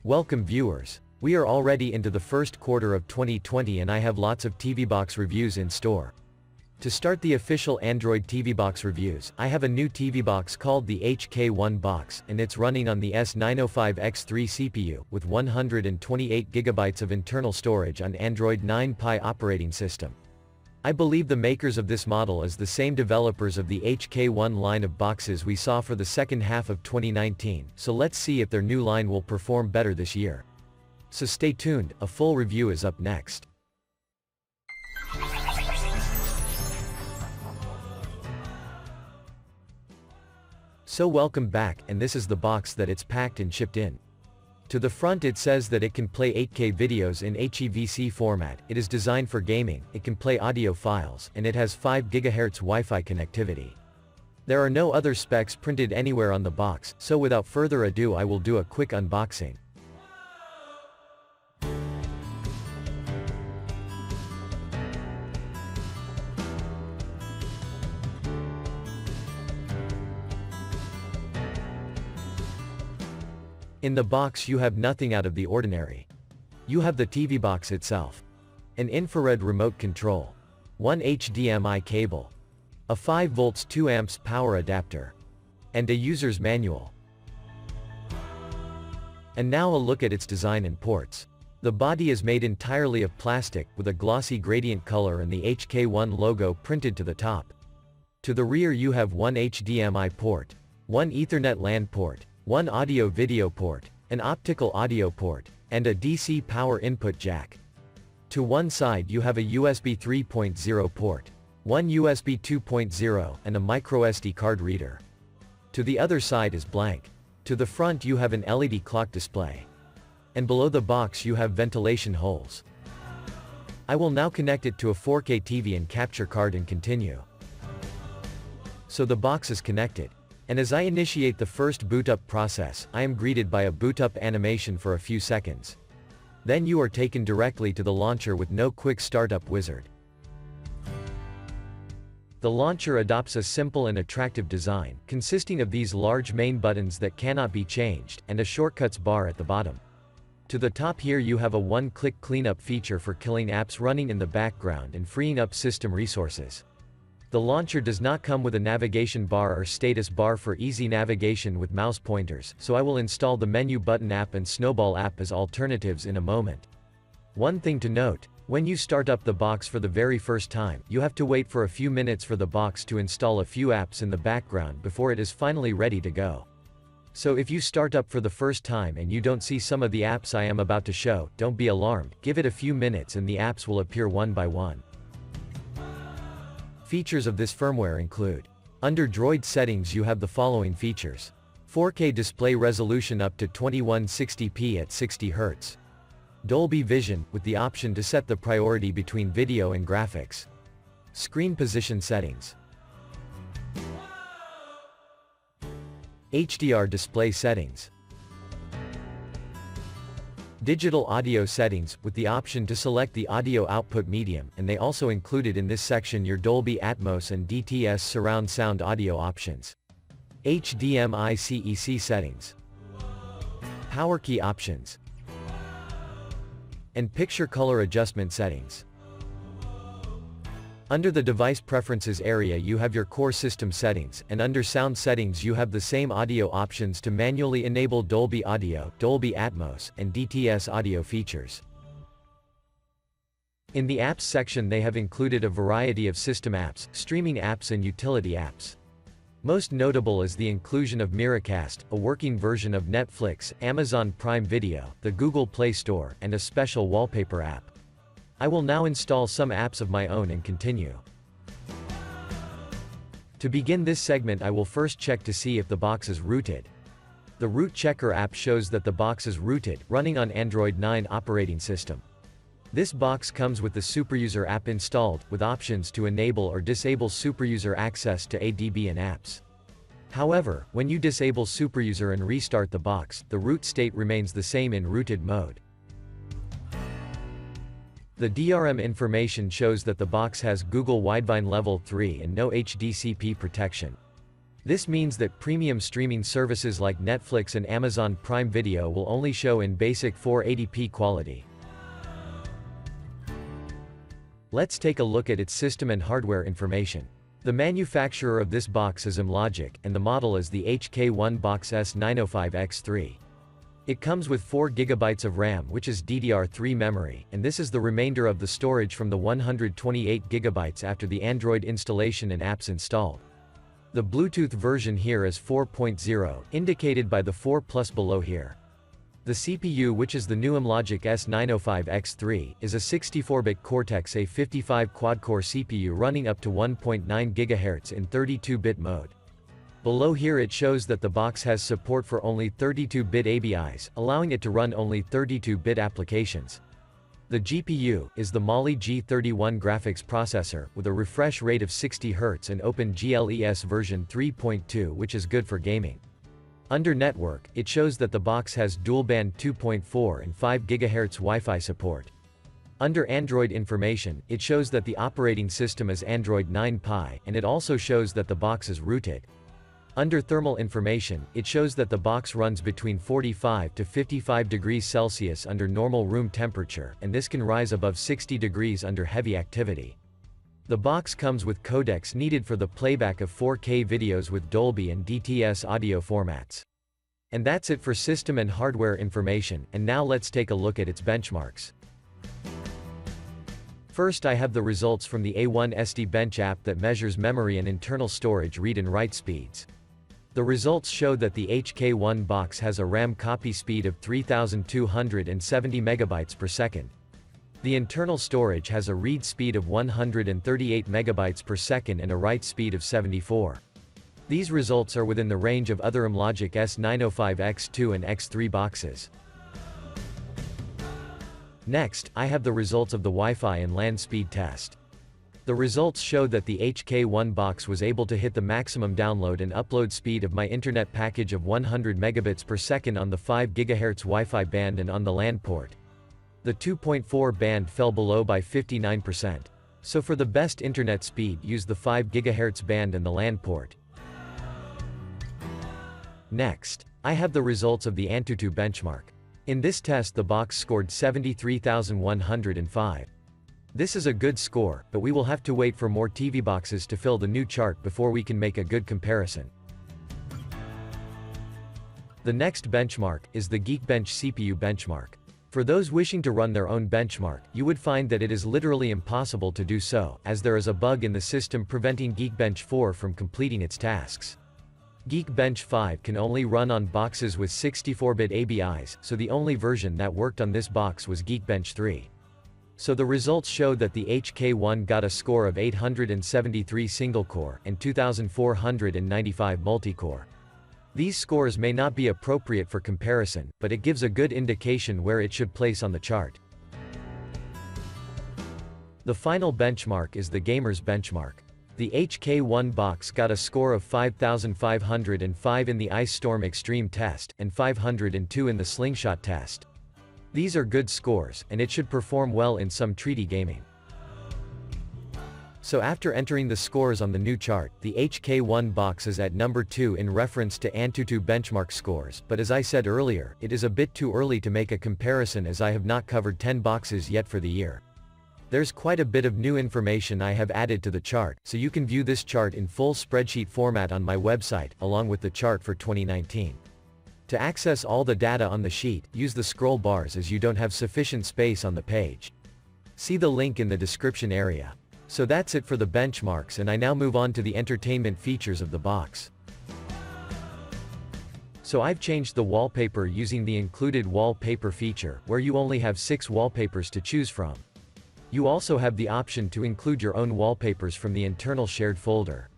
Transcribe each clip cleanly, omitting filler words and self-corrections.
Welcome viewers. We are already into the first quarter of 2020 and I have lots of TV box reviews in store. To start the official Android TV box reviews, I have a new TV box called the HK1 Box, and it's running on the S905X3 CPU, with 128GB of internal storage on Android 9 Pie operating system. I believe the makers of this model is the same developers of the HK1 line of boxes we saw for the second half of 2019, so let's see if their new line will perform better this year. So stay tuned, a full review is up next. So welcome back, and this is the box that it's packed and shipped in. To the front it says that it can play 8K videos in HEVC format, it is designed for gaming, it can play audio files, and it has 5 GHz Wi-Fi connectivity. There are no other specs printed anywhere on the box, so without further ado I will do a quick unboxing. In the box you have nothing out of the ordinary. You have the TV box itself, an infrared remote control, one HDMI cable, a 5 volts 2 amps power adapter, and a user's manual. And now a look at its design and ports. The body is made entirely of plastic, with a glossy gradient color and the HK1 logo printed to the top. To the rear you have one HDMI port, one Ethernet LAN port, one audio-video port, an optical audio port, and a DC power input jack. To one side you have a USB 3.0 port, one USB 2.0, and a microSD card reader. To the other side is blank. To the front you have an LED clock display. And below the box you have ventilation holes. I will now connect it to a 4K TV and capture card and continue. So the box is connected. And as I initiate the first boot-up process, I am greeted by a boot-up animation for a few seconds. Then you are taken directly to the launcher with no quick startup wizard. The launcher adopts a simple and attractive design, consisting of these large main buttons that cannot be changed, and a shortcuts bar at the bottom. To the top here you have a one-click cleanup feature for killing apps running in the background and freeing up system resources. The launcher does not come with a navigation bar or status bar for easy navigation with mouse pointers, so I will install the menu button app and Snowball app as alternatives in a moment. One thing to note, when you start up the box for the very first time, you have to wait for a few minutes for the box to install a few apps in the background before it is finally ready to go. So if you start up for the first time and you don't see some of the apps I am about to show, don't be alarmed, give it a few minutes and the apps will appear one by one. Features of this firmware include: under Droid settings you have the following features: 4K display resolution up to 2160p at 60 Hz. Dolby Vision, with the option to set the priority between video and graphics. Screen position settings. HDR display settings. Digital audio settings, with the option to select the audio output medium, and they also included in this section your Dolby Atmos and DTS surround sound audio options. HDMI CEC settings. Power key options. And picture color adjustment settings. Under the device preferences area you have your core system settings, and under sound settings you have the same audio options to manually enable Dolby Audio, Dolby Atmos, and DTS audio features. In the apps section they have included a variety of system apps, streaming apps and utility apps. Most notable is the inclusion of Miracast, a working version of Netflix, Amazon Prime Video, the Google Play Store, and a special wallpaper app. I will now install some apps of my own and continue. To begin this segment I will first check to see if the box is rooted. The Root Checker app shows that the box is rooted, running on Android 9 operating system. This box comes with the SuperUser app installed, with options to enable or disable SuperUser access to ADB and apps. However, when you disable SuperUser and restart the box, the root state remains the same in rooted mode. The DRM information shows that the box has Google Widevine Level 3 and no HDCP protection. This means that premium streaming services like Netflix and Amazon Prime Video will only show in basic 480p quality. Let's take a look at its system and hardware information. The manufacturer of this box is Amlogic, and the model is the HK1 Box S905X3. It comes with 4GB of RAM, which is DDR3 memory, and this is the remainder of the storage from the 128GB after the Android installation and apps installed. The Bluetooth version here is 4.0, indicated by the 4 plus below here. The CPU, which is the new Amlogic S905X3, is a 64-bit Cortex-A55 quad-core CPU running up to 1.9 GHz in 32-bit mode. Below here it shows that the box has support for only 32-bit APIs, allowing it to run only 32-bit applications. The GPU is the Mali G31 graphics processor, with a refresh rate of 60 Hz and OpenGLES version 3.2, which is good for gaming. Under network, it shows that the box has dual-band 2.4 and 5 GHz Wi-Fi support. Under Android information, it shows that the operating system is Android 9 Pie, and it also shows that the box is rooted. Under thermal information, it shows that the box runs between 45 to 55 degrees Celsius under normal room temperature, and this can rise above 60 degrees under heavy activity. The box comes with codecs needed for the playback of 4K videos with Dolby and DTS audio formats. And that's it for system and hardware information, and now let's take a look at its benchmarks. First, I have the results from the A1 SD Bench app that measures memory and internal storage read and write speeds. The results show that the HK1 box has a RAM copy speed of 3270 megabytes per second. The internal storage has a read speed of 138 megabytes per second and a write speed of 74. These results are within the range of other Amlogic S905X2 and X3 boxes. Next, I have the results of the Wi-Fi and LAN speed test. The results show that the HK1 box was able to hit the maximum download and upload speed of my internet package of 100 megabits per second on the 5 GHz Wi-Fi band and on the LAN port. The 2.4 band fell below by 59%. So for the best internet speed, use the 5 GHz band and the LAN port. Next, I have the results of the Antutu Benchmark. In this test the box scored 73,105. This is a good score, but we will have to wait for more TV boxes to fill the new chart before we can make a good comparison. The next benchmark is the Geekbench CPU benchmark. For those wishing to run their own benchmark, you would find that it is literally impossible to do so, as there is a bug in the system preventing Geekbench 4 from completing its tasks. Geekbench 5 can only run on boxes with 64-bit APIs, so the only version that worked on this box was Geekbench 3. So the results showed that the HK1 got a score of 873 single-core and 2495 multi-core. These scores may not be appropriate for comparison, but it gives a good indication where it should place on the chart. The final benchmark is the gamer's benchmark. The HK1 box got a score of 5505 in the Ice Storm Extreme test, and 502 in the Sling-Shot test. These are good scores, and it should perform well in some treaty gaming. So after entering the scores on the new chart, the HK1 box is at number 2 in reference to Antutu Benchmark scores, but as I said earlier, it is a bit too early to make a comparison as I have not covered 10 boxes yet for the year. There's quite a bit of new information I have added to the chart, so you can view this chart in full spreadsheet format on my website, along with the chart for 2019. To access all the data on the sheet, use the scroll bars as you don't have sufficient space on the page. See the link in the description area. So that's it for the benchmarks, and I now move on to the entertainment features of the box. So I've changed the wallpaper using the included wallpaper feature, where you only have 6 wallpapers to choose from. You also have the option to include your own wallpapers from the internal shared folder.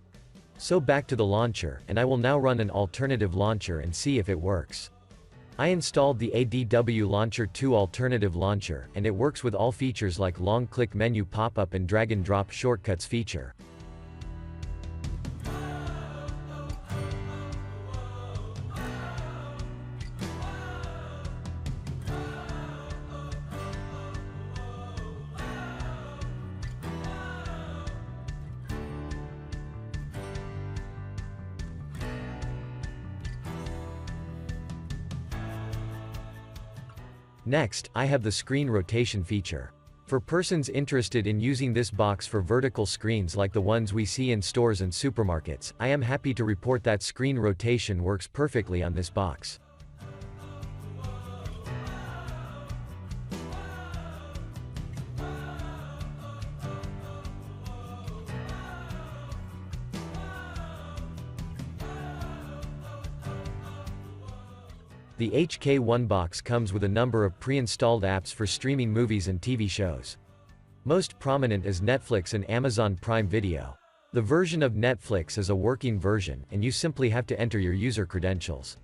So back to the launcher, and I will now run an alternative launcher and see if it works. I installed the ADW Launcher 2 alternative launcher, and it works with all features like long-click menu pop-up and drag-and-drop shortcuts feature. Next, I have the screen rotation feature. For persons interested in using this box for vertical screens like the ones we see in stores and supermarkets, I am happy to report that screen rotation works perfectly on this box. The HK1 box comes with a number of pre-installed apps for streaming movies and TV shows. Most prominent is Netflix and Amazon Prime Video. The version of Netflix is a working version, and you simply have to enter your user credentials.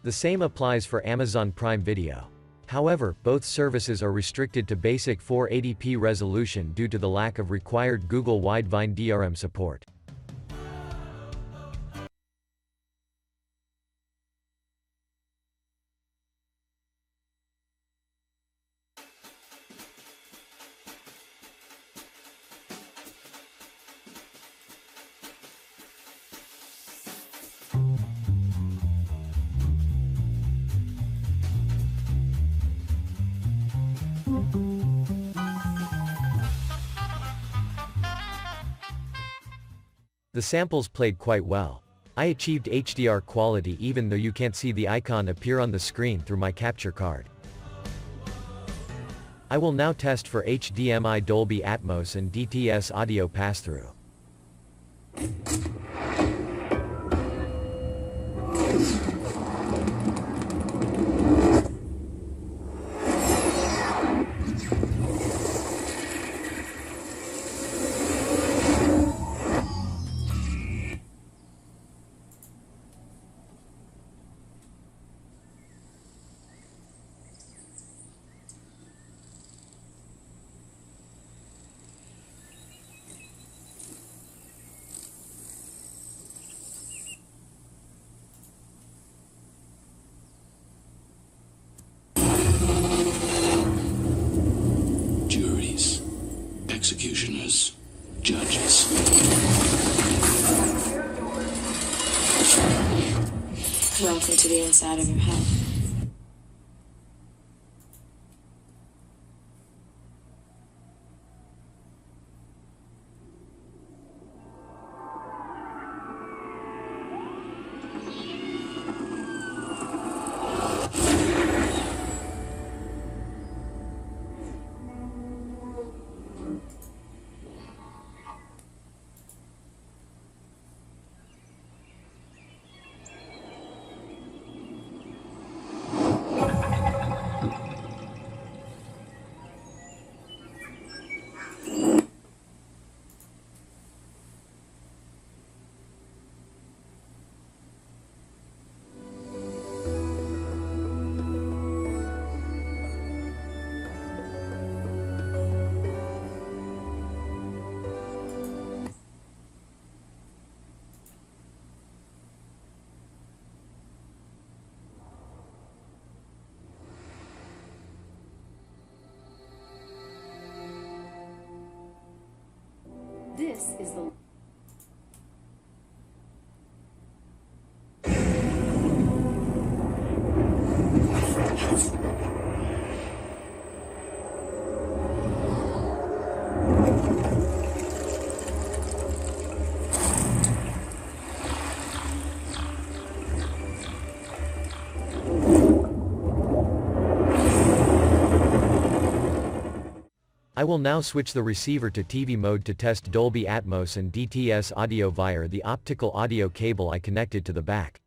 The same applies for Amazon Prime Video. However, both services are restricted to basic 480p resolution due to the lack of required Google Widevine DRM support. The samples played quite well. I achieved HDR quality even though you can't see the icon appear on the screen through my capture card. I will now test for HDMI Dolby Atmos and DTS audio pass-through. Executioners, judges. Welcome to the inside of your head. This is the I will now switch the receiver to TV mode to test Dolby Atmos and DTS audio via the optical audio cable I connected to the back.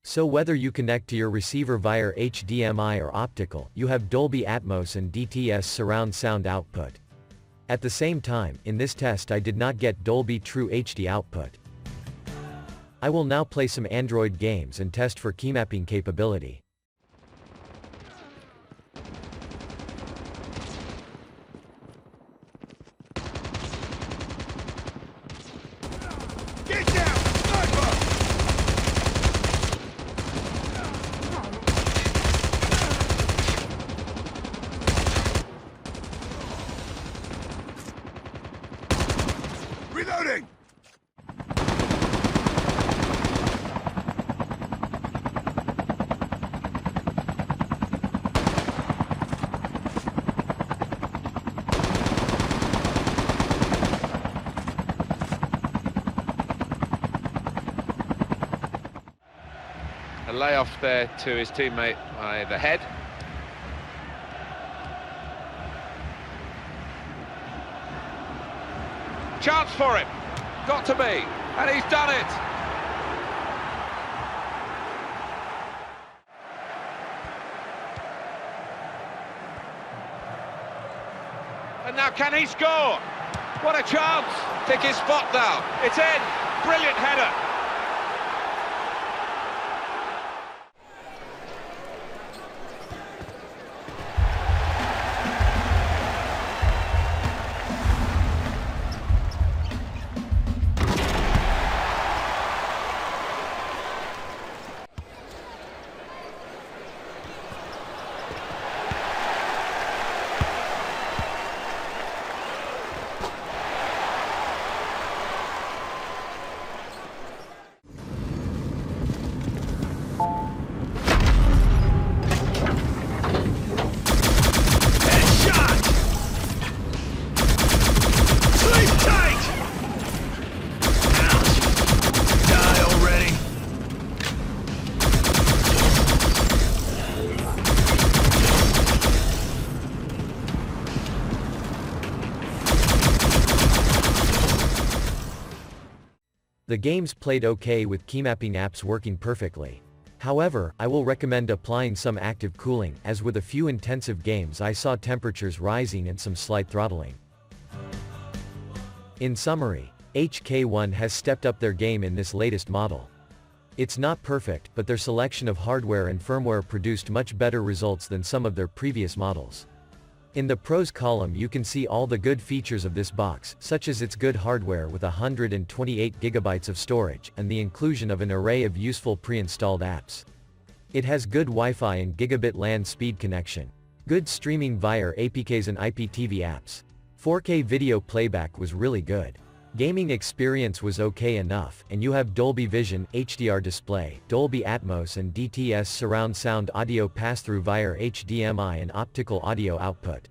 So whether you connect to your receiver via HDMI or optical, you have Dolby Atmos and DTS surround sound output. At the same time, in this test I did not get Dolby True HD output. I will now play some Android games and test for keymapping capability. Get down! Sniper! Reloading! A layoff there to his teammate by the head. Chance for him. Got to be. And he's done it. And now can he score? What a chance. Take his spot now. It's in. Brilliant header. The games played okay with keymapping apps working perfectly. However, I will recommend applying some active cooling, as with a few intensive games I saw temperatures rising and some slight throttling. In summary, HK1 has stepped up their game in this latest model. It's not perfect, but their selection of hardware and firmware produced much better results than some of their previous models. In the pros column you can see all the good features of this box, such as its good hardware with 128GB of storage, and the inclusion of an array of useful pre-installed apps. It has good Wi-Fi and gigabit LAN speed connection. Good streaming via APKs and IPTV apps. 4K video playback was really good. Gaming experience was okay enough, and you have Dolby Vision, HDR display, Dolby Atmos and DTS surround sound audio pass-through via HDMI and optical audio output.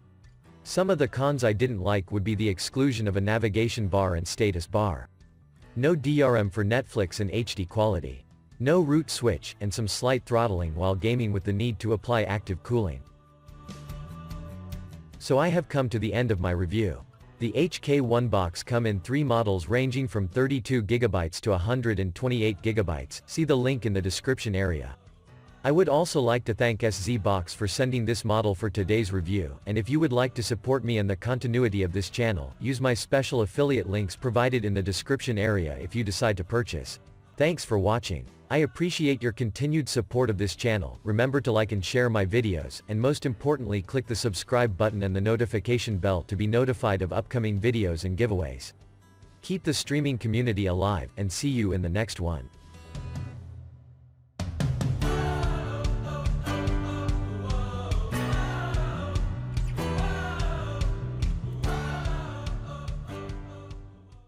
Some of the cons I didn't like would be the exclusion of a navigation bar and status bar. No DRM for Netflix in HD quality. No root switch, and some slight throttling while gaming with the need to apply active cooling. So I have come to the end of my review. The HK1 box come in 3 models ranging from 32GB to 128GB, see the link in the description area. I would also like to thank SZ Box for sending this model for today's review, and if you would like to support me and the continuity of this channel, use my special affiliate links provided in the description area if you decide to purchase. Thanks for watching. I appreciate your continued support of this channel. Remember to like and share my videos, and most importantly click the subscribe button and the notification bell to be notified of upcoming videos and giveaways. Keep the streaming community alive, and see you in the next one.